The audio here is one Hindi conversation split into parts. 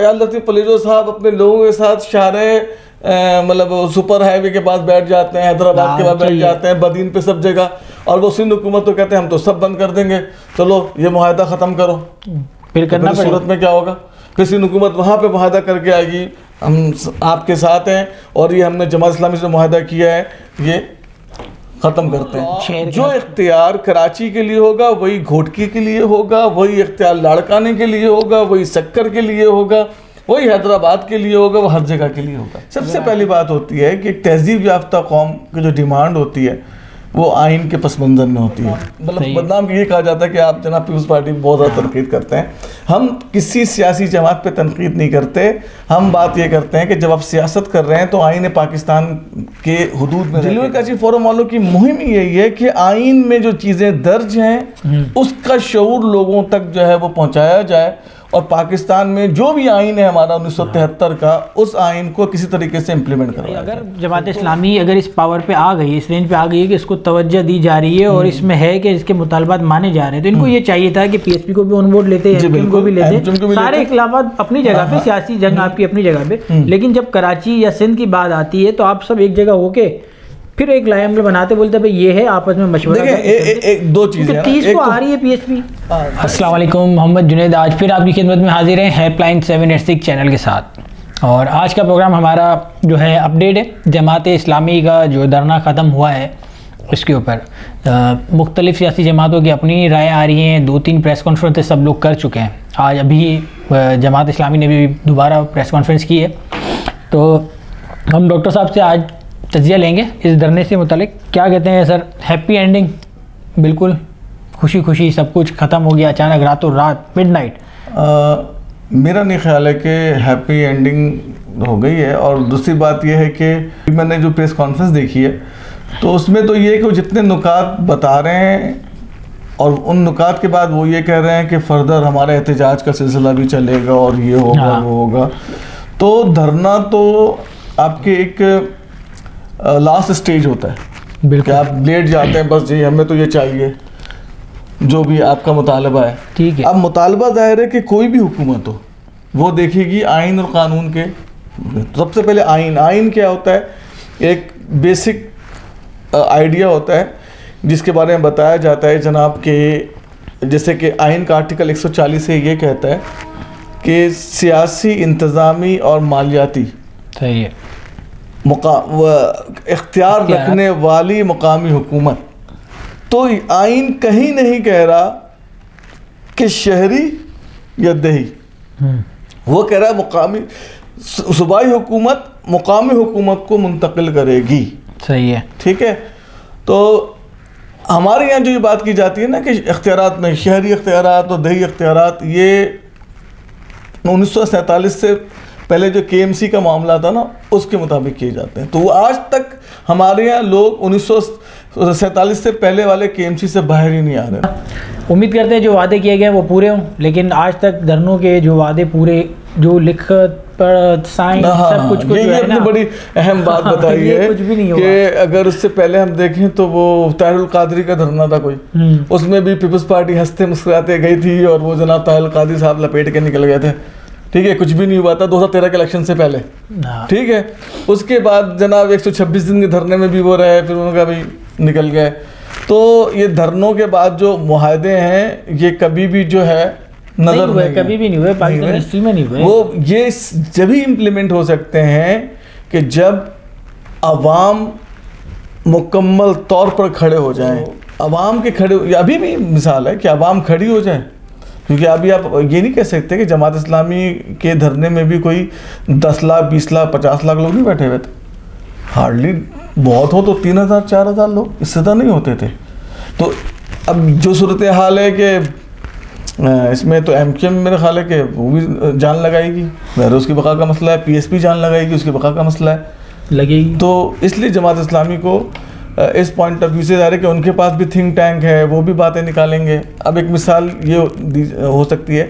याद लतीफ़ पलेजो साहब अपने लोगों के साथ शाहराह मतलब सुपर हाईवे के पास बैठ जाते हैं, हैदराबाद के पास बैठ जाते हैं, बदीन पे सब जगह, और वो सिंध हुकूमत तो कहते हैं हम तो सब बंद कर देंगे, चलो ये मुआहदा ख़त्म करो। फिर करना पड़ेगा। सूरत में क्या होगा? फिर सिंध हुकूमत वहाँ पे मुआहदा करके आएगी हम आपके साथ हैं और ये हमने जमात इस्लामी से मुआहदा किया है, ये ख़त्म करते हैं। जो इख्तियार कराची के लिए होगा वही घोटकी के लिए होगा, वही इख्तियार लाड़काने के लिए होगा, वही सक्कर के लिए होगा, वही हैदराबाद के लिए होगा, वो हर जगह के लिए होगा। सबसे पहली बात होती है कि एक तहजीब याफ्ता कौम की जो डिमांड होती है वो आइन के पस मंज़र में होती है। मतलब बदनाम ये कहा जाता है कि आप जनाब पीपल्स पार्टी बहुत ज़्यादा तनकीद करते हैं। हम किसी सियासी जमात पे तनकीद नहीं करते, हम बात ये करते हैं कि जब आप सियासत कर रहे हैं तो आइन पाकिस्तान के हुदूद में। जलवे कराची फोरम वालों की मुहिम यही है कि आइन में जो चीज़ें दर्ज हैं उसका शऊर लोगों तक जो है वो पहुँचाया जाए, और पाकिस्तान में जो भी आइन है हमारा 1973 का, उस आइन को किसी तरीके से इम्प्लीमेंट करवाया। अगर जमात इस्लामी अगर इस पावर पे आ गई, इस रेंज पे आ गई है कि इसको तवज्जो दी जा रही है और इसमें है कि इसके मुतालबात माने जा रहे हैं, तो इनको ये चाहिए था कि पीएसपी को भी ऑन बोर्ड लेते हैं, एमक्यूएम को भी लेते, सारे खिलाफत अपनी जगह पे, सियासी जंग आपकी अपनी जगह पे, लेकिन जब कराची या सिंध की बात आती है तो आप सब एक जगह होके फिर एक लाइमलाइट बनाते, बोलते भाई ये है, आपस में मशवरा। एक दो चीज़ें 30 को आ रही है पीएसपी। अस्सलाम वालेकुम, मोहम्मद जुनैद आज फिर आपकी खिदमत में हाजिर हैं हेल्पलाइन 786 चैनल के साथ। और आज का प्रोग्राम हमारा जो है अपडेट है जमात इस्लामी का जो धरना ख़त्म हुआ है उसके ऊपर। मुख्तलिफ़ सियासी जमातों की अपनी राय आ रही हैं, 2-3 प्रेस कॉन्फ्रेंस सब लोग कर चुके हैं। आज अभी जमात इस्लामी ने भी दोबारा प्रेस कॉन्फ्रेंस की है, तो हम डॉक्टर साहब से आज तजिया लेंगे इस धरने से मुतालिक। क्या कहते हैं सर? हैप्पी एंडिंग, बिल्कुल खुशी खुशी सब कुछ ख़त्म हो गया अचानक रातों रात मिडनाइट? मेरा नहीं ख्याल है कि हैप्पी एंडिंग हो गई है। और दूसरी बात यह है कि मैंने जो प्रेस कॉन्फ्रेंस देखी है तो उसमें तो ये है कि वो जितने नुकात बता रहे हैं और उन नुकात के बाद वो ये कह रहे हैं कि फर्दर हमारा एहतजाज का सिलसिला भी चलेगा और ये होगा वो होगा। तो धरना तो आपके एक लास्ट स्टेज होता है, बिल्कुल आप लेट जाते हैं, बस जी हमें तो ये चाहिए जो भी आपका मुतालबा है, ठीक है। अब मुतालबा ज़ाहिर है कि कोई भी हुकूमत हो वो देखेगी आइन और क़ानून के। सबसे पहले आइन क्या होता है? एक बेसिक आइडिया होता है जिसके बारे में बताया जाता है जनाब के, जैसे कि आइन का आर्टिकल 140 से ये कहता है कि सियासी, इंतज़ामी और मालियाती सही है इख्तियार रखने वाली मुकामी हुकूमत। तो आइन कहीं नहीं कह रहा कि शहरी या दही, वो कह रहा है मुकामी सूबाई हुकूमत मुकामी हुकूमत को मुंतकिल करेगी। सही है, ठीक है। तो हमारे यहाँ जो ये बात की जाती है ना कि इख्तियारात में शहरी इख्तियारात और दही इख्तियारात, ये 1947 से पहले जो KMC का मामला था ना उसके मुताबिक किए जाते हैं। तो वो आज तक हमारे यहाँ लोग 1947 से पहले वाले KMC से बाहर ही नहीं आ रहे। उम्मीद करते हैं जो वादे किए गए वो पूरे हों, लेकिन आज तक धरनों के जो वादे पूरे, जो लिखत पर साइन सब कुछ ये अपनी बड़ी अहम बात बताई है कि अगर उससे पहले हम देखें तो वो ताहिरुल कादरी का धरना था कोई, उसमें भी पीपल्स पार्टी हंसते मुस्कुराते गई थी और वो जनाब ताहिरुल कादरी साहब लपेट के निकल गए थे, ठीक है। कुछ भी नहीं हुआ था 2013 के इलेक्शन से पहले, ठीक है। उसके बाद जनाब 126 दिन के धरने में भी वो रहे, फिर उन्होंने कहा भाई निकल गए। तो ये धरनों के बाद जो मुआहदे हैं ये कभी भी जो है नजर नहीं हुए, कभी भी नहीं हुए, पाकिस्तान हिस्ट्री में नहीं हुए। वो ये जब ही इम्प्लीमेंट हो सकते हैं कि जब अवाम मुकम्मल तौर पर खड़े हो जाएं। अवाम के खड़े, अभी भी मिसाल है कि अवाम खड़ी हो जाए, क्योंकि अभी आप ये नहीं कह सकते कि जमात इस्लामी के धरने में भी कोई 10 लाख 20 लाख 50 लाख लोग नहीं बैठे हुए थे। हार्डली बहुत हो तो 3000 4000 लोग, इससे तो नहीं होते थे। तो अब जो सूरत हाल है कि इसमें तो MQM मेरे ख्याल है कि वो भी जान लगाएगी, मेरे उसकी बका का मसला है, PSP जान लगाएगी, उसकी बका का मसला है, लगेगी। तो इसलिए जमात इस्लामी को इस पॉइंट ऑफ व्यू से ज़ाहिर है कि उनके पास भी थिंक टैंक है, वो भी बातें निकालेंगे। अब एक मिसाल ये हो सकती है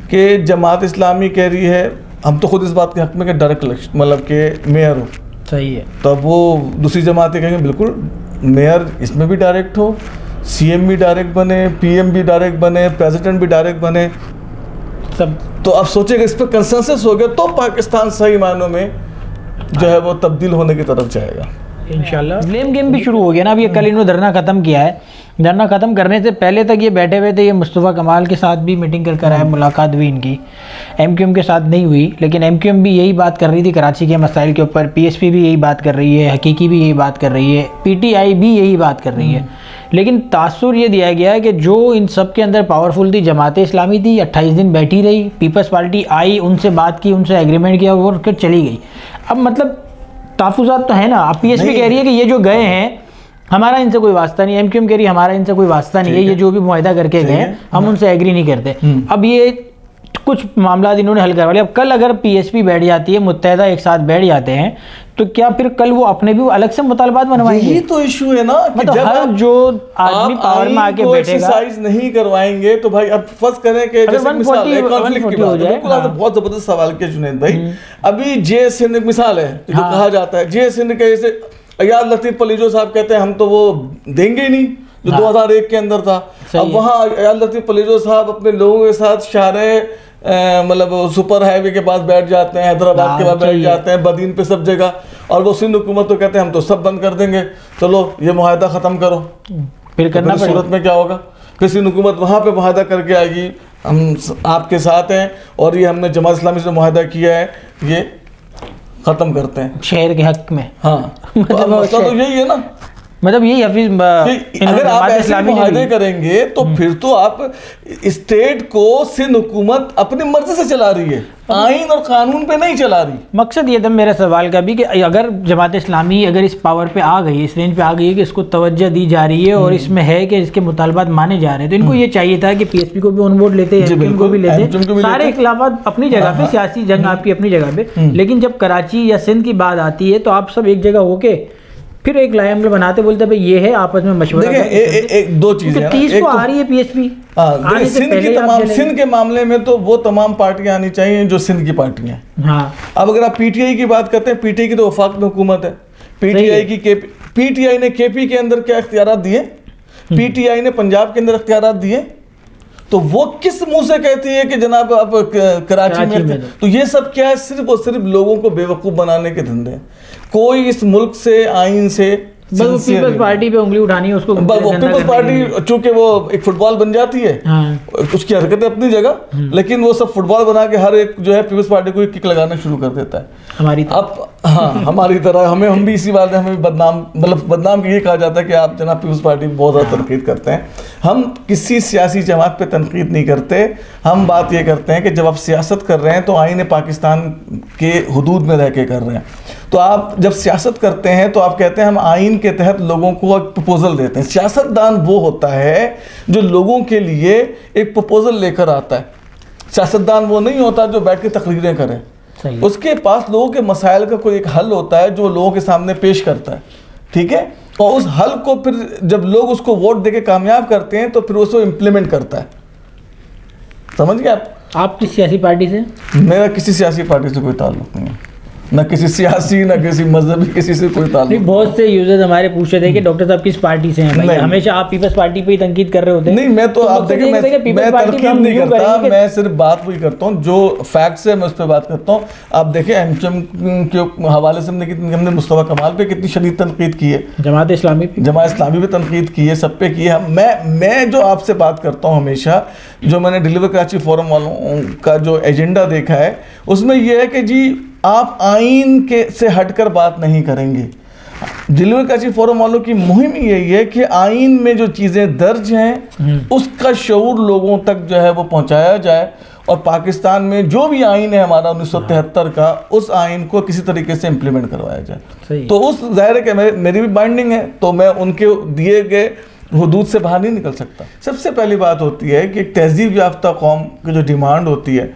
कि जमात इस्लामी कह रही है, हम तो खुद इस बात के हक़ में कि डायरेक्ट इलेक्शन, मतलब कि मेयर हो, सही है। तो अब वो दूसरी जमातें कहेंगे बिल्कुल मेयर इसमें भी डायरेक्ट हो, CM भी डायरेक्ट बने, PM भी डायरेक्ट बने, प्रेसिडेंट भी डायरेक्ट बने, सब। तो अब सोचेगा इस पर कंसेंसस हो गया तो पाकिस्तान सही मायनों में जो है वो तब्दील होने की तरफ जाएगा इंशाल्लाह। ब्लेम गेम भी शुरू हो गया ना। अब ये कल इन्होंने धरना ख़त्म किया है, धरना ख़त्म करने से पहले तक ये बैठे हुए थे, ये मुस्तफ़ा कमाल के साथ भी मीटिंग कर आए, मुलाकात हुई इनकी, MQM के साथ नहीं हुई, लेकिन MQM भी यही बात कर रही थी कराची के मसाइल के ऊपर, PSP भी यही बात कर रही है, हकीकी भी यही बात कर रही है, PTI भी यही बात कर रही है। लेकिन तासुर ये दिया गया है कि जो इन सब के अंदर पावरफुल थी जमात इस्लामी थी, 28 दिन बैठी रही, पीपल्स पार्टी आई, उनसे बात की, उनसे एग्रीमेंट किया और वो फिर चली गई। अब मतलब ताफुजात तो है ना। अब PSP कह रही है कि ये जो गए हैं हमारा इनसे कोई वास्ता नहीं, MQM कह रही है हमारा इनसे कोई वास्ता नहीं है, ये जो भी मुआहदा करके गए हैं हम उनसे एग्री नहीं करते। अब ये कुछ मामला इन्होंने हल करवा लिया। अब कल अगर PSP बैठ जाती है, मुत्तहदा एक साथ बैठ जाते हैं, तो क्या फिर कल वो अपने भी अलग से मुतालबात बनवाएंगे? यही तो इशू है ना कि मतलब जब हर जो आदमी पावर में आके बैठेगा, एक्सरसाइज नहीं करवाएंगे तो भाई अब फर्ज करें कि जैसे मिसाल है कॉन्फ्लिक्ट की बात है, बिल्कुल आपने बहुत जबरदस्त सवाल किया जुनैद भाई। अभी JS हिंद मिसाल है जो कहा जाता है, JS हिंद के जैसे अयाद लतीफ पलीजो साहब कहते हैं हम तो वो देंगे ही नहीं जो 2001 के अंदर था। अब वहाँ अयाद लतीफ पलीजो साहब अपने लोगों के साथ शारे मतलब सुपर हाईवे के पास बैठ जाते हैं, हैदराबाद के पास बैठ जाते हैं, बदीन पे सब जगह, और वो सिंध हुकूमत तो कहते हैं हम तो सब बंद कर देंगे, चलो ये मुआहदा ख़त्म करो। फिर करना तो सूरत में क्या होगा? फिर सिंध हुकूमत वहाँ पे मुआहदा करके आएगी हम आपके साथ हैं और ये हमने जमात इस्लामी से मुआहदा किया है, ये ख़त्म करते हैं शहर के हक में। हाँ मसला तो यही है ना। मतलब यही हफीज अगर आप ऐसे मुआहदे करेंगे तो फिर तो आप स्टेट को सिंध हुकूमत अपनी मर्जी से चला रही है, आइन और कानून पे नहीं चला रही। मकसद ये था मेरा सवाल का भी कि अगर जमात इस्लामी अगर इस पावर पे आ गई, इस रेंज पे आ गई है कि इसको तवज्जो दी जा रही है और इसमें है कि इसके मुतालबात माने जा रहे हैं, तो इनको ये चाहिए था कि PSP को भी ऑन बोर्ड लेते, MQM को भी लेते, सारे इख्लाफात अपनी जगह पे, सियासी जंग आपकी अपनी जगह पे, लेकिन जब कराची या सिंध की बात आती है तो आप सब एक जगह होके फिर एक लाइमलाइट बनाते, बोलते भाई ये है, आपस में मशवरा। देखिए एक दो चीजें 30 को आ रही है PSP। सिंध के मामले में तो वो तमाम पार्टियां आनी चाहिए जो सिंध की पार्टियां हैं। हाँ। अब अगर आप PTI की बात करते हैं, PTI की तो वफाक में हुकूमत है, PTI ने KP के अंदर क्या इख्तियारात दिए, PTI ने पंजाब के अंदर इख्तियारात दिए, तो वो किस मुंह से कहती है कि जनाब आप कराची में तो ये सब क्या है? सिर्फ और सिर्फ लोगों को बेवकूफ़ बनाने के धंधे हैं। कोई इस मुल्क से, आइन से पीपल्स पार्टी पे उंगली उठानी है उसको, पीपल्स पार्टी चूंकि वो एक फुटबॉल बन जाती है, उसकी हरकतें अपनी जगह, लेकिन वो सब फुटबॉल बना के हर एक जो है पीपल्स पार्टी को किक लगाना शुरू कर देता है हमारी अब। हाँ हमारी तरह हम भी इसी बात है, हमें बदनाम, मतलब बदनाम ये कहा जाता है कि आप जनाब पीपल्स पार्टी बहुत ज़्यादा तनकीद करते हैं। हम किसी सियासी जमात पे तनकीद नहीं करते, हम बात ये करते हैं कि जब आप सियासत कर रहे हैं तो आईन पाकिस्तान के हुदूद में रह के कर रहे हैं। तो आप जब सियासत करते हैं तो आप कहते हैं हम आइन के तहत लोगों को एक प्रपोजल देते हैं। सियासतदान वो होता है जो लोगों के लिए एक प्रपोजल लेकर आता है, सियासतदान वो नहीं होता जो बैठ के तकरीरें करे। उसके पास लोगों के मसाइल का कोई एक हल होता है जो लोगों के सामने पेश करता है, ठीक है, और उस हल को फिर जब लोग उसको वोट देके कामयाब करते हैं तो फिर उसको इम्प्लीमेंट करता है। समझ गए आप किस सियासी पार्टी से? मेरा किसी सियासी पार्टी से कोई ताल्लुक नहीं है, न किसी सियासी न किसी मजहबी, किसी से कोई ताल्लुक नहीं। बहुत से यूजर्स हमारे पूछते थे कि डॉक्टर साहब किस पार्टी से हैं भाई? हमेशा आप पीपल्स पार्टी पे ही तंकीद कर रहे होते हैं। नहीं, मैं तो आप देखिए मैं तंकीद नहीं करता, मैं सिर्फ बात वही करता हूँ जो फैक्ट्स है, मैं उस पर बात करता हूँ। आप देखिए MQM के हवाले से हमने मुस्तफ़ा कमाल पे कितनी शदीद तनकीद की है, जमात इस्लामी पे तनकीद की है, सब पे की है। मैं जो आपसे बात करता हूँ हमेशा, जो मैंने डिलीवर कराची फोरम वालों का जो एजेंडा देखा है उसमें यह है कि जी आप आइन के से हटकर बात नहीं करेंगे। डिलीवर कराची फोरम वालों की मुहिम यही है कि आइन में जो चीज़ें दर्ज हैं उसका शऊर लोगों तक जो है वो पहुंचाया जाए, और पाकिस्तान में जो भी आइन है हमारा 1973 का, उस आइन को किसी तरीके से इम्प्लीमेंट करवाया जाए। तो उस ज़ाहिर है कि मेरी भी बाइंडिंग है, तो मैं उनके दिए गए हुदूद से बाहर नहीं निकल सकता। सबसे पहली बात होती है कि एक तहजीब याफ्ता कौम की जो डिमांड होती है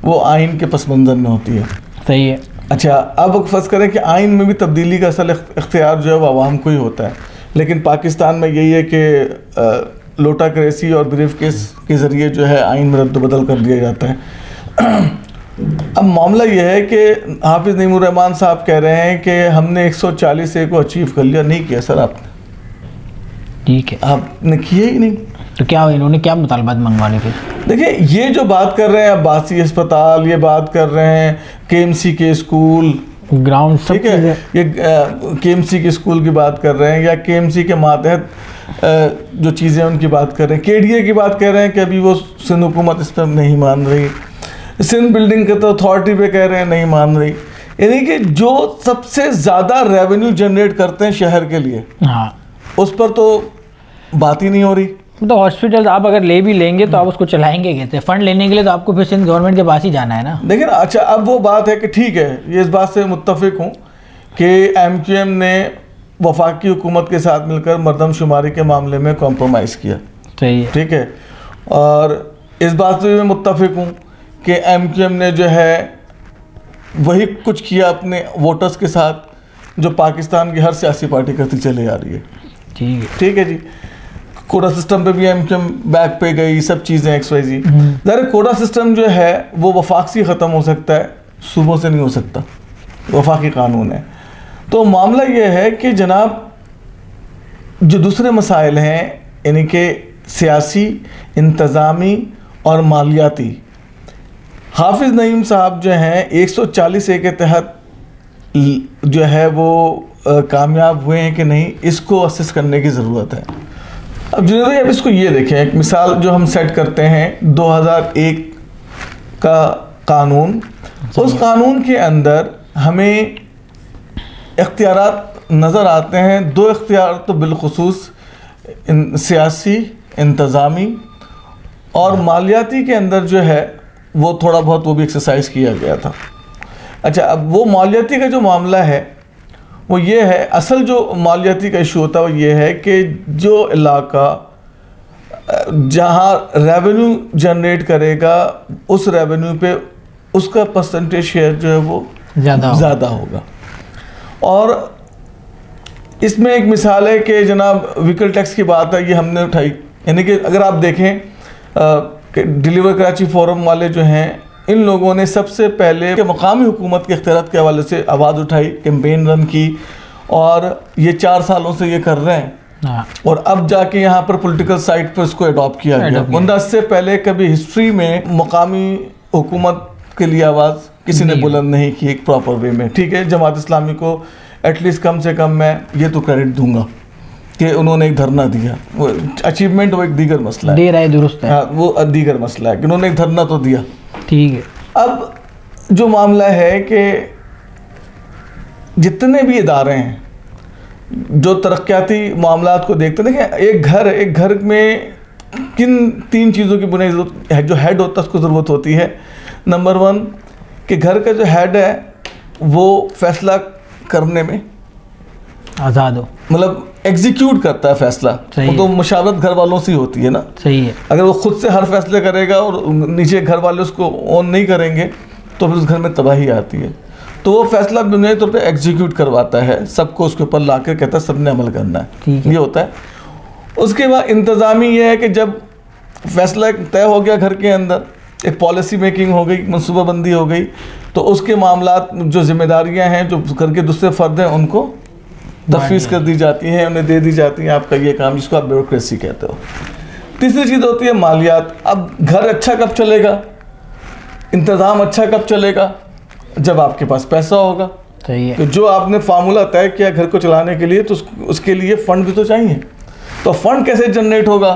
वो आइन के पस मंज़र में होती है। सही है। अच्छा, अब फर्ज करें कि आइन में भी तब्दीली का असल इख्तियार जो है वो आवाम को ही होता है, लेकिन पाकिस्तान में यही है कि लोटा क्रेसी और ब्रीफ केस के ज़रिए जो है आइन में रद्द-बदल कर दिया जाता है। अब मामला यह है कि हाफिज़ नईमुर रहमान साहब कह रहे हैं कि हमने 140A को अचीव कर लिया। नहीं किया सर आपने, ठीक है, आपने किए ही नहीं। तो क्या इन्होंने क्या मुतालबात मंगवाने फिर? देखिए ये जो बात कर रहे हैं अब्बासी अस्पताल, ये बात कर रहे हैं KMC के स्कूल, ग्राउंड, सब ठीक है, ये KMC के स्कूल की बात कर रहे हैं, या KMC के मातहत जो चीज़ें उनकी बात कर रहे हैं, KDA की बात कर रहे हैं कि अभी वो सिंध हुकूमत इस पर नहीं मान रही, सिंध बिल्डिंग के तो अथॉरिटी पे कह रहे हैं नहीं मान रही। यानी कि जो सबसे ज़्यादा रेवेन्यू जनरेट करते हैं शहर के लिए, हाँ, उस पर तो बात ही नहीं हो रही। तो हॉस्पिटल आप अगर ले भी लेंगे तो आप उसको चलाएंगे कैसे? फंड लेने के लिए तो आपको फिर सिंध गवर्नमेंट के पास ही जाना है ना। लेकिन अच्छा, अब वो बात है कि ठीक है, ये इस बात से मुत्तफिक हूँ कि MQM ने वफाकी हुकूमत के साथ मिलकर मरदमशुमारी के मामले में कॉम्प्रोमाइज़ किया, सही है, ठीक है, और इस बात से भी मैं मुत्तफिक हूँ कि MQM ने जो है वही कुछ किया अपने वोटर्स के साथ जो पाकिस्तान की हर सियासी पार्टी करती चली आ रही है। ठीक है जी, कोटा सिस्टम पे भी MQM बैक पे गई, सब चीज़ें XYZ। ज़रा कोटा सिस्टम जो है वो वफाक से ख़त्म हो सकता है, सूबों से नहीं हो सकता, वफाकी कानून है। तो मामला ये है कि जनाब जो दूसरे मसाइल हैं, यानी कि सियासी, इंतज़ामी और मालियाती, हाफिज़ नईम साहब जो हैं 140A के तहत जो है वो कामयाब हुए हैं कि नहीं, इसको असेस करने की ज़रूरत है। अब जुनेद भाई, अब इसको ये देखें, एक मिसाल जो हम सेट करते हैं 2001 का कानून, उस कानून के अंदर हमें इख्तियारात नज़र आते हैं, दो इख्तियार तो बिलखुसूस सियासी, इंतज़ामी और मालियाती के अंदर जो है वो थोड़ा बहुत वो भी एक्सरसाइज किया गया था। अच्छा, अब वो मालियाती का जो मामला है वो ये है, असल जो मालियाती का इशू होता है वो ये है कि जो इलाका जहाँ रेवेन्यू जनरेट करेगा उस रेवेन्यू पे उसका परसेंटेज शेयर जो है वो ज़्यादा होगा। और इसमें एक मिसाल है कि जनाब व्हीकल टैक्स की बात है, ये हमने उठाई, यानी कि अगर आप देखें कि डिलीवर कराची फोरम वाले जो हैं, इन लोगों ने सबसे पहले के मकामी हुकूमत के इख्तियारात के हवाले से आवाज़ उठाई, कैंपेन रन की, और ये 4 सालों से ये कर रहे हैं। और अब जाके यहाँ पर पॉलिटिकल साइड पर इसको अडॉप्ट किया गया, वरना इससे पहले कभी हिस्ट्री में मकामी हुकूमत के लिए आवाज़ किसी ने बुलंद नहीं की एक प्रॉपर वे में। ठीक है, जमात इस्लामी को एटलीस्ट कम से कम मैं ये तो क्रेडिट दूंगा कि उन्होंने एक धरना दिया, वो अचीवमेंट वो एक दीगर मसला है, दे रहा है, दुरुस्त है, हाँ वो दीगर मसला है कि उन्होंने एक धरना तो दिया। ठीक है, अब जो मामला है कि जितने भी इदारे हैं जो तरक्याती मामलात को देखते हैं, देखें एक घर में किन 3 चीज़ों की बुनियादी ज़रूरत है, जो हेड होता है उसको ज़रूरत होती है। नंबर 1 कि घर का जो हेड है वो फैसला करने में आज़ाद हो, मतलब एग्जीक्यूट करता है फैसला, वो तो मुशावरत घर वालों से होती है ना। सही है, अगर वो खुद से हर फैसले करेगा और नीचे घर वाले उसको ऑन नहीं करेंगे तो फिर उस घर में तबाही आती है। तो वो फैसला बुनियादी तौर पे एग्जीक्यूट करवाता है, सबको उसके ऊपर ला कर कहता है सबने अमल करना है, ये होता है। उसके बाद इंतज़ामी ये है कि जब फैसला तय हो गया घर के अंदर, एक पॉलिसी मेकिंग हो गई, मनसूबाबंदी हो गई, तो उसके मामलात जो जिम्मेदारियां हैं जो घर के दूसरे फ़र्द हैं उनको तफवीज़ कर दी जाती हैं, उन्हें दे दी जाती हैं, आपका ये काम, जिसको आप ब्यूरोक्रेसी कहते हो। तीसरी चीज़ होती है मालियात। अब घर अच्छा कब चलेगा, इंतज़ाम अच्छा कब चलेगा, जब आपके पास पैसा होगा। सही है, तो जो आपने फार्मूला तय किया घर को चलाने के लिए, तो उसके लिए फ़ंड भी तो चाहिए। तो फ़ंड कैसे जनरेट होगा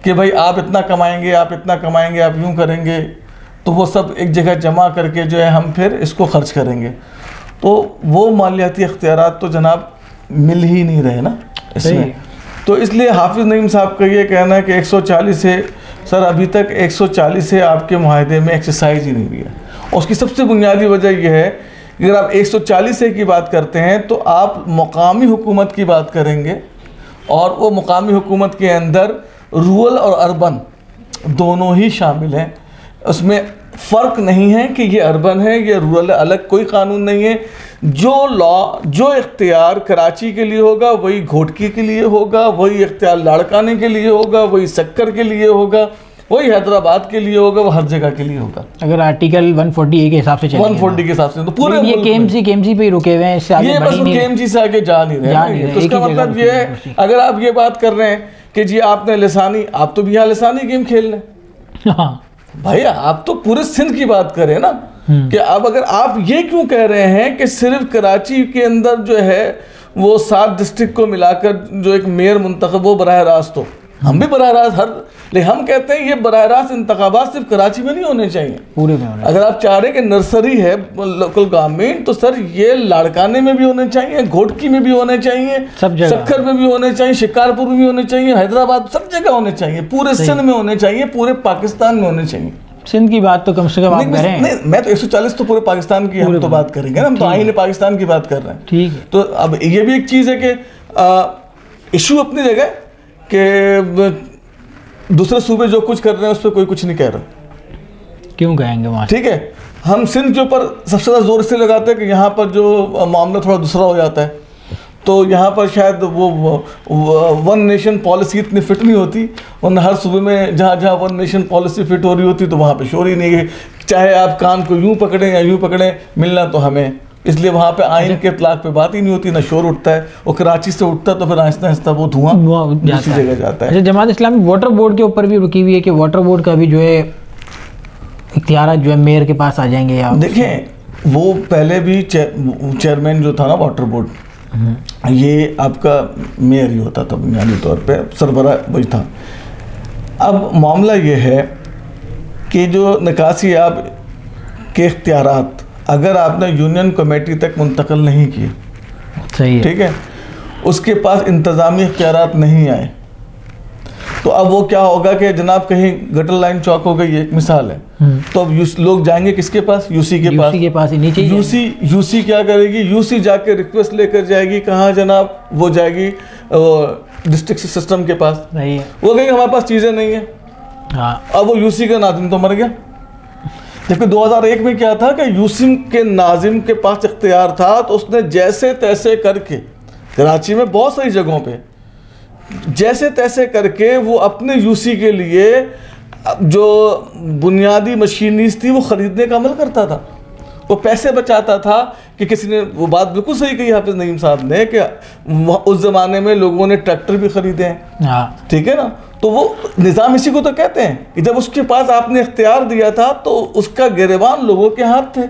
कि भाई आप इतना कमाएंगे, आप इतना कमाएंगे, आप यूँ करेंगे, तो वो सब एक जगह जमा करके जो है हम फिर इसको खर्च करेंगे। तो वो मालियाती इख्तियारात तो जनाब मिल ही नहीं रहे ना इसमें। तो इसलिए हाफिज़ नईम साहब का ये कहना है कि 140 से, सर अभी तक 140 से आपके मुआहदे में एक्सरसाइज ही नहीं हुई है। और उसकी सबसे बुनियादी वजह यह है कि अगर आप 140 से की बात करते हैं तो आप मकामी हुकूमत की बात करेंगे, और वो मकामी हुकूमत के अंदर रूरल और अर्बन दोनों ही शामिल हैं। उसमें फ़र्क नहीं है कि ये अर्बन है ये रूरल है, अलग कोई कानून नहीं है। जो लॉ, जो इख्तियार कराची के लिए होगा वही घोटकी के लिए होगा, वही इख्तियार लाड़काने के लिए होगा, वही सक्कर के लिए होगा, वही हैदराबाद के लिए होगा, वो हर जगह के लिए होगा। अगर आर्टिकल 140 के हिसाब से चलेंगे 140 के हिसाब से तो पूरे ये केएमसी पे ही रुके हुए हैं, इससे आगे ये बस केएमसी से आगे जा नहीं रहे। तो इसका मतलब ये है, अगर आप ये बात कर रहे हैं कि जी आपने लिसानी, आप तो भी यहाँ लिसानी गेम खेल रहे हैं भैया, आप तो पूरे सिंध की बात करें ना, कि अब अगर आप ये क्यों कह रहे हैं कि सिर्फ कराची के अंदर जो है वो 7 डिस्ट्रिक्ट को मिलाकर जो एक मेयर मुंतखब वो बराह रास्त, तो हम भी बराह रास्त लेकिन हम कहते हैं ये बराह रास्त इंतखाबात सिर्फ कराची में नहीं होने चाहिए, पूरे में। अगर आप चाह रहे कि नर्सरी है लोकल गवर्नमेंट, तो सर ये लाड़काने में भी होने चाहिए, घोटकी में भी होने चाहिए, सक्खर में भी होने चाहिए, शिकारपुर में भी होने चाहिए, हैदराबाद, सब जगह होने चाहिए, पूरे सिंध में होने चाहिए, पूरे पाकिस्तान में होने चाहिए। सिंध की बात तो कम से कम आप करें। नहीं, मैं तो 140 तो पूरे पाकिस्तान की हम तो बात करेंगे ना, हम तो आईन पाकिस्तान की बात कर रहे हैं। ठीक है। तो अब ये भी एक चीज़ है कि इशू अपनी जगह कि दूसरे सूबे जो कुछ कर रहे हैं उस पर कोई कुछ नहीं कह रहा, क्यों कहेंगे वहाँ? ठीक है, हम सिंध के ऊपर सबसे ज़्यादा जोर से लगाते हैं कि यहाँ पर जो मामला थोड़ा दूसरा हो जाता है, तो यहाँ पर शायद वो वन नेशन पॉलिसी इतनी फिट नहीं होती, वरना हर सूबे में जहाँ जहाँ वन नेशन पॉलिसी फिट हो रही होती तो वहाँ पे शोर ही नहीं है, चाहे आप कान को यूँ पकड़ें या यूँ पकड़ें, मिलना तो हमें, इसलिए वहाँ पे आइन के इतलाक पे बात ही नहीं होती, ना शोर उठता है, और कराची से उठता है तो फिर आहिस्ता आहिस्ता वो धुआं दूसरी जगह जाता है। अच्छा, जमात इस्लामी वाटर बोर्ड के ऊपर भी रुकी हुई है कि वाटर बोर्ड का भी जो है इख्तियार जो है मेयर के पास आ जाएंगे? या देखें, वो पहले भी चेयरमैन जो था ना वाटर बोर्ड, ये आपका मेयर ही होता था बुनियादी तौर पे, सरबराह वही था। अब मामला ये है कि जो निकासी आब के इख्तियारात अगर आपने यूनियन कमेटी तक मुंतकिल नहीं किए, सही है, ठीक है, उसके पास इंतज़ामी इख्तियारात नहीं आए, तो अब वो क्या होगा कि जनाब कहीं गटर लाइन चौक हो गई, एक मिसाल है, तो अब लोग जाएंगे किसके पास? यूसी के पास ही नीचे यूसी क्या करेगी? यूसी जाके रिक्वेस्ट लेकर जाएगी कहाँ जनाब? वो जाएगी डिस्ट्रिक्ट सिस्टम के पास, नहीं है, वो कहेंगे हमारे पास चीज़ें नहीं है। हाँ, अब वो यूसी का नाजिम तो मर गया, जबकि 2001 में क्या था कि यूसी के नाजिम के पास इख्तियार था, तो उसने जैसे तैसे करके कराची में बहुत सारी जगहों पे जैसे तैसे करके वो अपने यूसी के लिए जो बुनियादी मशीनरीज थी वो ख़रीदने का अमल करता था, वो पैसे बचाता था। कि किसी ने वो बात बिल्कुल सही कही हाफिज़ नईम साहब ने कि उस ज़माने में लोगों ने ट्रैक्टर भी ख़रीदे हैं, ठीक है ना, तो वो निज़ाम इसी को तो कहते हैं कि जब उसके पास आपने इख्तियार दिया था तो उसका गिरबान लोगों के हाथ थे,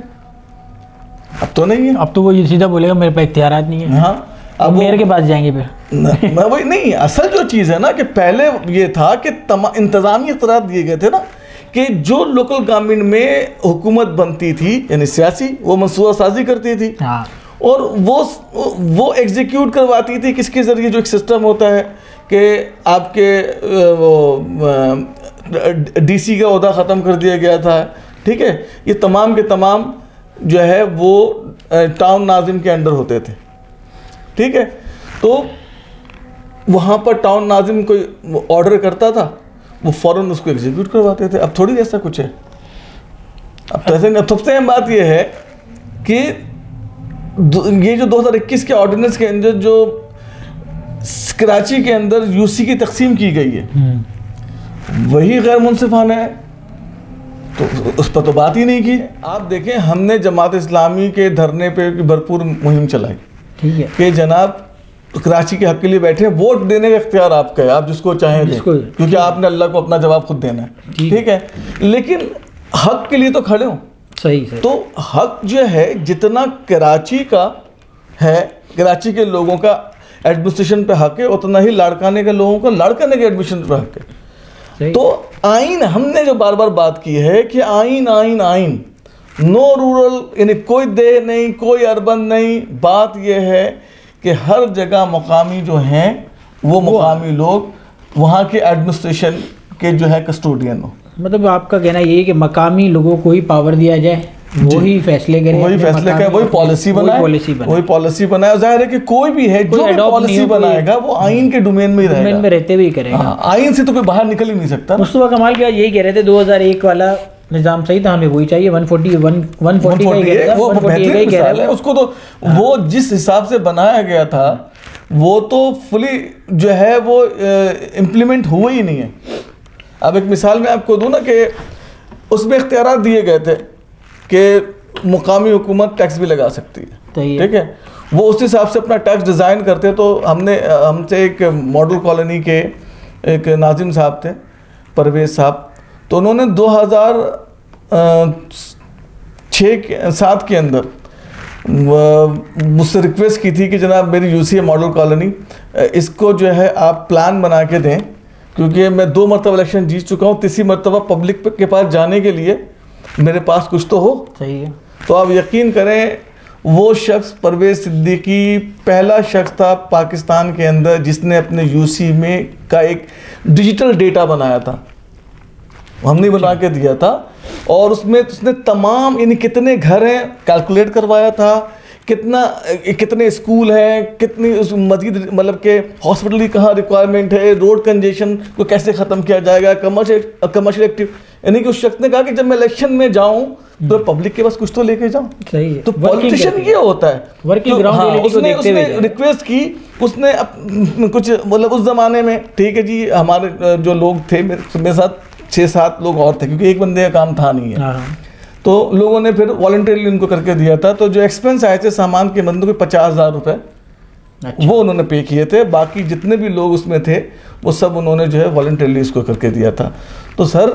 अब तो नहीं है, अब तो वो ये सीधा बोलेगा मेरे पास इख्तियारात नहीं है। हाँ, अब मेयर के पास जाएंगे फिर मैं वही नहीं, असल जो चीज़ है ना कि पहले ये था कि इंतज़ामी इख्तियार दिए गए थे ना, कि जो लोकल गवर्नमेंट में हुकूमत बनती थी यानी सियासी, वो मंसूबा साजी करती थी। हाँ। और वो एग्जीक्यूट करवाती थी किसके ज़रिए? जो एक सिस्टम होता है कि आपके डीसी का ओहदा ख़त्म कर दिया गया था, ठीक है, ये तमाम के तमाम जो है वो टाउन नाजिम के अंडर होते थे, ठीक है, तो वहाँ पर टाउन नाजिम कोई ऑर्डर करता था, वो फ़ौरन उसको एग्जीक्यूट करवाते थे। अब थोड़ी ऐसा कुछ है, अब तो ऐसे नहीं। सबसे अहम बात यह है कि ये जो 2021 के ऑर्डिनेंस के अंदर जो कराची के अंदर यूसी की तकसीम की गई है वही गैर मुनसिफाना है, तो उस पर तो बात ही नहीं की। आप देखें, हमने जमात इस्लामी के धरने पे भरपूर मुहिम चलाई, ठीक है, कि जनाब कराची के हक के लिए बैठे, वोट देने का इख्तियार आपका है, आप जिसको चाहें दें, क्योंकि आपने अल्लाह को अपना जवाब खुद देना है, ठीक है, लेकिन हक के लिए तो खड़े हो। सही। तो हक जो है जितना कराची का है, कराची के लोगों का एडमिनिस्ट्रेशन पे हक है, उतना ही लाड़काने के लोगों का लाड़काने के एडमिशन पे हक है। तो आइन, हमने जो बार बार बात की है कि आइन आइन आइन, नो रूरल, यानी कोई देह नहीं, कोई अर्बन नहीं, बात यह है कि हर जगह मकामी जो हैं वो मकामी लोग वहाँ के एडमिनिस्ट्रेशन के जो है कस्टोडियन हो। मतलब आपका कहना ये है कि मकामी लोगों को ही पावर दिया जाए, वही फैसले करें, वही फैसले करें, वही पॉलिसी बनाए, वही पॉलिसी बनाए। जाहिर है कि कोई भी है जो पॉलिसी बनाएगा वो आइन के डोमेन में ही रहेगा, डोमेन में रहते हुए करेगा। आइन से तो कोई बाहर निकल ही नहीं सकता। मुस्तफा कमाल क्या यही कह रहे थे 2001 वाला निज़ाम सही था, हमें वही चाहिए, 140 का उसको तो वो जिस हिसाब से बनाया गया था वो तो फुली जो है वो इम्प्लीमेंट हुआ ही नहीं है। अब एक मिसाल मैं आपको दूँ ना कि उसमें इख्तियारात दिए गए थे कि मुकामी हुकूमत टैक्स भी लगा सकती है, ठीक है। वो उस हिसाब से अपना टैक्स डिज़ाइन करते। तो हमसे एक मॉडल कॉलोनी के एक नाजिम साहब थे, परवेज़ साहब, तो उन्होंने 2006-7 के अंदर मुझसे रिक्वेस्ट की थी कि जनाब मेरी यूसी मॉडल कॉलोनी, इसको जो है आप प्लान बना के दें, क्योंकि मैं 2 मरतबा इलेक्शन जीत चुका हूँ, तीसरी मरतबा पब्लिक के पास जाने के लिए मेरे पास कुछ तो हो। सही है। तो आप यकीन करें, वो शख्स परवेज़ सिद्दीकी पहला शख्स था पाकिस्तान के अंदर जिसने अपने यूसी में का एक डिजिटल डेटा बनाया था, हमने बना के दिया था। और उसमें उसने तमाम यानी कितने घर हैं कैलकुलेट करवाया था, कितने स्कूल हैं, कितनी उस मस्जिद मतलब के हॉस्पिटल की कहाँ रिक्वायरमेंट है, रोड कंजेशन को कैसे ख़त्म किया जाएगा, कमर्शियल एक्टिव। यानी कि उस शख्स ने कहा कि जब मैं इलेक्शन में जाऊं तो पब्लिक के पास कुछ तो लेके जाऊं। सही है। तो पॉलिटिशियन ये होता है, वर्किंग ग्राउंड उसने रिक्वेस्ट की, उसने कुछ मतलब उस ज़माने में, ठीक है जी, हमारे जो लोग थे मेरे साथ 6-7 लोग और थे, क्योंकि एक बंदे का काम था नहीं है। तो लोगों ने फिर वॉलंटियरली उनको करके दिया था। तो जो एक्सपेंस आए थे सामान के बंदों के 50,000 रुपये, वो उन्होंने पे किए थे। बाकी जितने भी लोग उसमें थे वो सब उन्होंने जो है वॉलंटियरली इसको करके दिया था। तो सर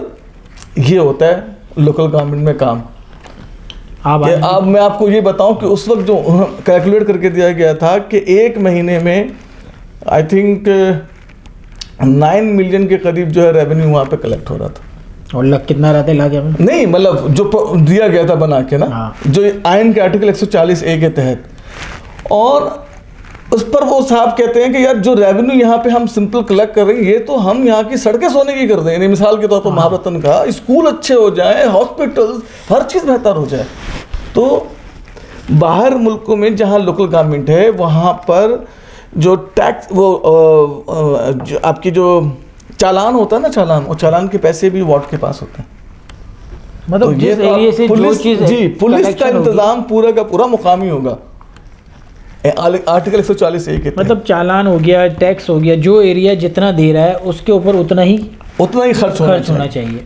ये होता है लोकल गवर्नमेंट में काम। अब मैं आपको ये बताऊं कि उस वक्त जो कैलकुलेट करके दिया गया था कि 1 महीने में आई थिंक 9 मिलियन के करीब जो है रेवेन्यू वहाँ पे कलेक्ट हो रहा था। और लग कितना रहता है लागे में? नहीं मतलब जो दिया गया था बना के ना, जो आइन के आर्टिकल 140A के तहत। और उस पर वो साहब कहते हैं कि यार जो रेवेन्यू यहाँ पे हम सिंपल कलेक्ट कर रहे हैं, ये तो हम यहाँ की सड़कें सोने की कर दें। यानी मिसाल के तौर पर महारतन का स्कूल अच्छे हो जाए, हॉस्पिटल्स, हर चीज़ बेहतर हो जाए। तो बाहर मुल्कों में जहाँ लोकल गवर्नमेंट है वहाँ पर जो टैक्स जो आपकी जो चालान होता है ना, चालान, और चालान के पैसे भी वार्ड के पास होते हैं। मतलब तो जिस एरिया से जो चीज़ जी पुलिस का इंतजाम पूरा का पूरा मुकामी होगा, आर्टिकल 140A के। मतलब चालान हो गया, टैक्स हो गया, जो एरिया जितना दे रहा है उसके ऊपर उतना ही खर्च होना चाहिए।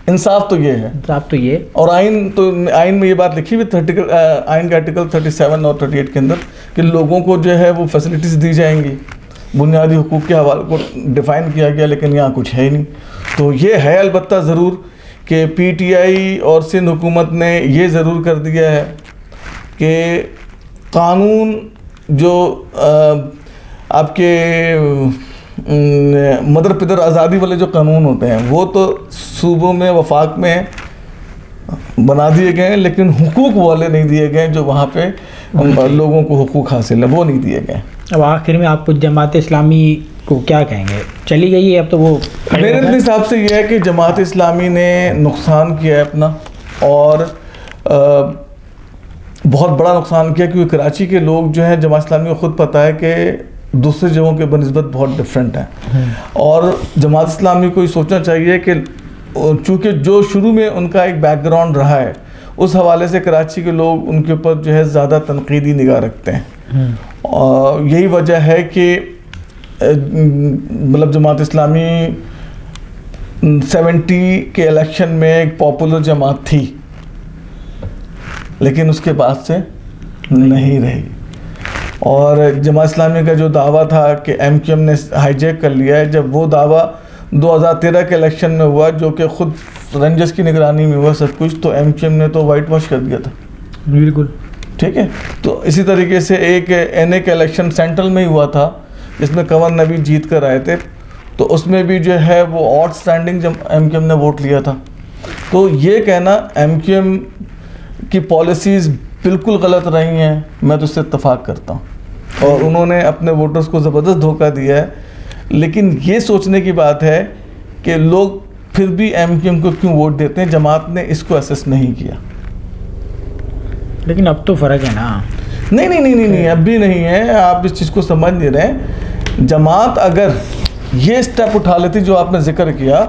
इंसाफ तो ये है, इंसाफ तो ये। और आइन में ये बात लिखी हुई आइन के आर्टिकल 37 और 38 के अंदर कि लोगों को जो है वो फैसिलिटीज़ दी जाएंगी, बुनियादी हुकूक के हवाले को डिफ़ाइन किया गया, लेकिन यहाँ कुछ है ही नहीं। तो ये है अलबत्ता ज़रूर कि PTI और सिंध हुकूमत ने ये ज़रूर कर दिया है कि कानून जो आपके मदर पिदर आज़ादी वाले जो कानून होते हैं वो तो सूबों में वफाक में बना दिए गए हैं, लेकिन हुकूक वाले नहीं दिए गए जो वहाँ पे लोगों को हुकूक हासिल है, वो नहीं दिए गए। अब आखिर में आप जमात इस्लामी को क्या कहेंगे? चली गई है अब तो वो। मेरे हिसाब से ये है कि जमात इस्लामी ने नुकसान किया है अपना, और बहुत बड़ा नुकसान किया, क्योंकि कराची के लोग जो हैं, जमात इस्लामी को ख़ुद पता है कि दूसरी जगहों के बनिस्बत बहुत डिफरेंट हैं। और जमात इस्लामी को ये सोचना चाहिए कि चूँकि जो शुरू में उनका एक बैकग्राउंड रहा है, उस हवाले से कराची के लोग उनके ऊपर जो है ज़्यादा तनकीदी निगाह रखते हैं। और यही वजह है कि मतलब जमात इस्लामी 70 के इलेक्शन में एक पॉपुलर जमात थी, लेकिन उसके बाद से नहीं रही। और जमात इस्लामी का जो दावा था कि MQM ने हाईजैक कर लिया है, जब वो दावा 2013 के इलेक्शन में हुआ, जो कि ख़ुद रंजस की निगरानी में हुआ सब कुछ, तो MQM ने तो वाइट वॉश कर दिया था। बिल्कुल ठीक है। तो इसी तरीके से एक NA का इलेक्शन सेंट्रल में ही हुआ था, जिसमें कंवर नबी जीत कर आए थे, तो उसमें भी जो है वो ऑड स्टैंडिंग जब MQM ने वोट लिया था। तो ये कहना MQM की पॉलिसीज़ बिल्कुल गलत रही हैं, मैं तो उससे इत्तफाक करता हूँ, और उन्होंने अपने वोटर्स को ज़बरदस्त धोखा दिया है। लेकिन ये सोचने की बात है कि लोग फिर भी MQM को क्यों वोट देते हैं, जमात ने इसको असेस नहीं किया। लेकिन अब तो फ़र्क है ना। नहीं, अब भी नहीं है, आप इस चीज़ को समझ नहीं रहे। जमात अगर ये स्टेप उठा लेती जो आपने जिक्र किया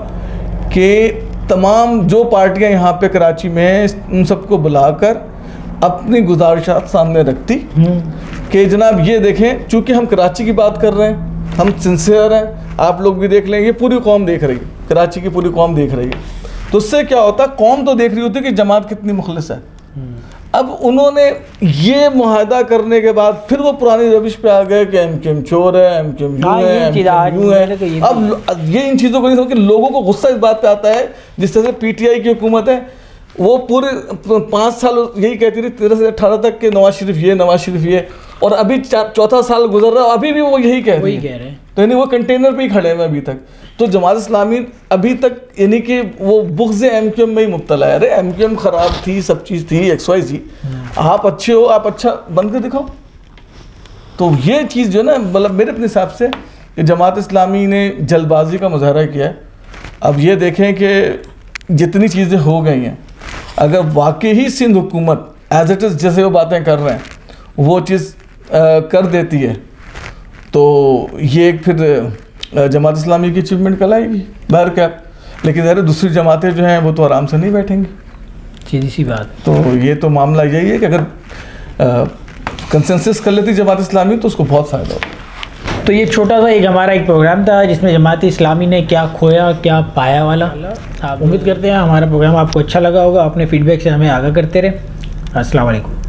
कि तमाम जो पार्टियां यहाँ पे कराची में, उन सबको बुलाकर अपनी गुजारिशात सामने रखती कि जनाब ये देखें, चूँकि हम कराची की बात कर रहे हैं, हम सिंसियर हैं, आप लोग भी देख लें, ये पूरी कौम देख रही है, कराची की पूरी कौम देख रही है। तो उससे क्या होता है, कौम तो देख रही होती है कि जमात कितनी मुखलिस है। अब उन्होंने ये मुआहदा करने के बाद फिर वो पुरानी रविश पे आ गए कि एमक्यूएम चोर है, एमक्यूएम यूं है, एमक्यूएम यूं है। अब ये इन चीज़ों को नहीं समझ, लोगों को गुस्सा इस बात पे आता है, जिस तरह से पीटीआई की हुकूमत है, वो पूरे 5 साल यही कहती रही 13 से 18 तक के नवाज शरीफ ये, नवाज शरीफ ये, और अभी चौथा साल गुजर रहा है, अभी भी वो यही कह रहे हैं। तो यानी वो कंटेनर पे ही खड़े हैं अभी तक। तो जमात इस्लामी अभी तक यानी कि वो बुग़्ज़ एमक्यूएम में ही मुब्तला है। अरे एमक्यूएम ख़राब थी, सब चीज़ थी, XYZ, आप अच्छे हो, आप अच्छा बन के दिखाओ। तो ये चीज़ जो है ना, मतलब मेरे अपने हिसाब से कि जमात इस्लामी ने जल्दबाजी का मुजाहरा किया है। अब ये देखें कि जितनी चीज़ें हो गई हैं, अगर वाकई ही सिंध हुकूमत एज इट इज़ जैसे वो बातें कर रहे हैं वो चीज़ कर देती है, तो ये एक फिर जमात इस्लामी की अचीवमेंट कहलाएगी बहर क्या। लेकिन यार दूसरी जमातें जो हैं वो तो आराम से नहीं बैठेंगी, सीधी सी बात। तो ये तो मामला यही है कि अगर कंसेंसस कर लेती जमात इस्लामी तो उसको बहुत फ़ायदा होगा। तो ये छोटा सा हमारा एक प्रोग्राम था जिसमें जमात इस्लामी ने क्या खोया क्या पाया वाला। आप उम्मीद करते हैं हमारा प्रोग्राम आपको अच्छा लगा होगा। अपने फीडबैक से हमें आगाह करते रहे। अस्सलाम वालेकुम।